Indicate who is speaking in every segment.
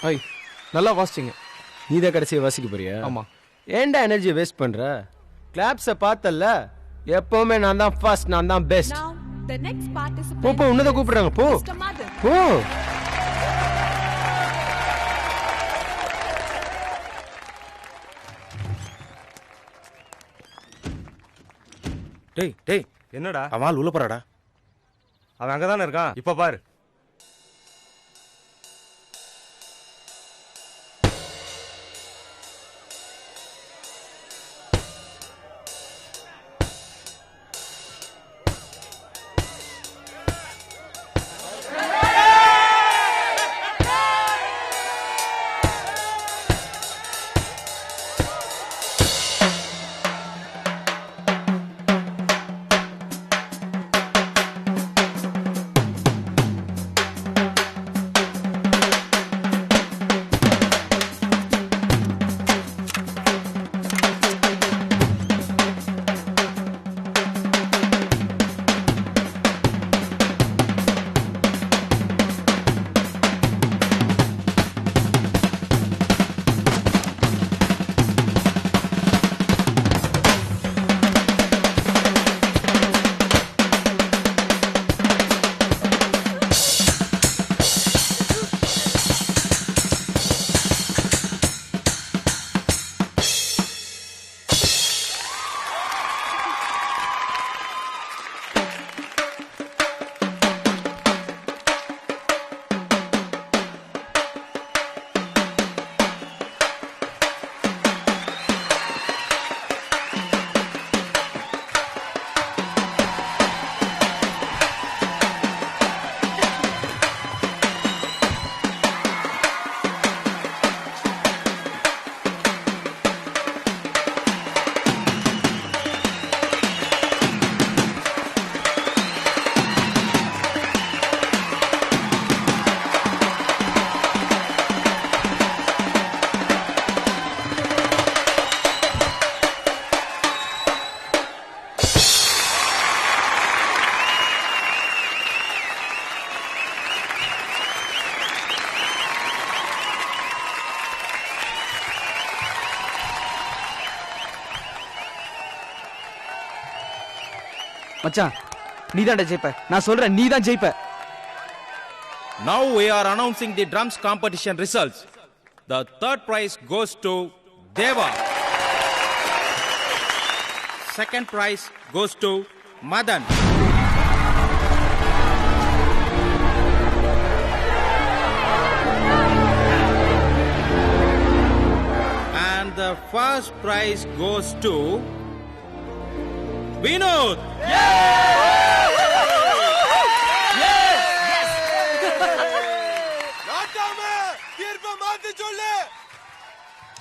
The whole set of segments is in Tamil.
Speaker 1: ஐய் நல்லா வாசிச்சிங்க.
Speaker 2: நீ தான் கடைசியை வாசிக்க போறியா?
Speaker 1: ஆமாம்.
Speaker 2: ஏன்டா எனர்ஜி வேஸ்ட் பண்ற? கிளாப்ஸை பார்த்தல்ல, எப்பவுமே நான் தான் ஃபர்ஸ்ட், நான் தான் best.
Speaker 3: Now, the next participant
Speaker 2: போ போ, உன்னதான் கூப்பிடுறாங்க, போ
Speaker 3: Mr. Madan.
Speaker 2: போ.
Speaker 4: டேய் டேய்,
Speaker 5: என்னடா
Speaker 4: அவன் உள்ள போறாடா.
Speaker 5: அவன் அங்கதானே இருக்கான், இப்ப பாரு.
Speaker 1: மச்சான் நீ தான்டா ஜெயிப்ப. நான் சொல்றேன் நீ தான் ஜெயிப்ப.
Speaker 4: Now we are announcing the drums competition results. The third prize goes to Deva. Second prize goes to Madan. And the first prize goes to Vinod.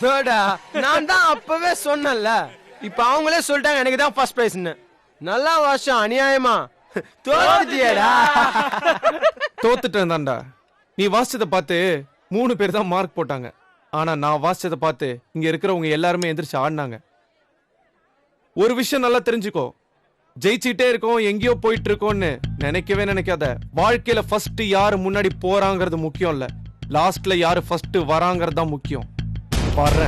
Speaker 2: தேடா, நான் தான் அப்பவே சொன்னேன்ல, இப்ப அவங்களே சொல்லிட்டாங்க எனக்கு தான் ஃபர்ஸ்ட் பிரைஸ்னு. நல்லா வருஷம் அநியாயமா தோத்துட்டியேடா.
Speaker 1: தோத்துட்டேன் தான்டா. நீ வாசிச்சதை பார்த்து 3 பேர் தான் மார்க் போட்டாங்க. ஆனா நான் வாசிச்சதை பார்த்து இங்க இருக்கிறவங்க எல்லாருமே எந்திரிச்சு ஆடினாங்க. ஒரு விஷயம் நல்லா தெரிஞ்சுக்கோ, ஜெயிச்சுட்டே இருக்கோம் எங்கேயோ போயிட்டு இருக்கோம்னு நினைக்கவே நினைக்காத. வாழ்க்கையில ஃபர்ஸ்ட் யாரு முன்னாடி போறாங்கிறது முக்கியம் இல்ல, லாஸ்ட்ல யாரு ஃபர்ஸ்ட் வராங்கிறது தான் முக்கியம். பாரு.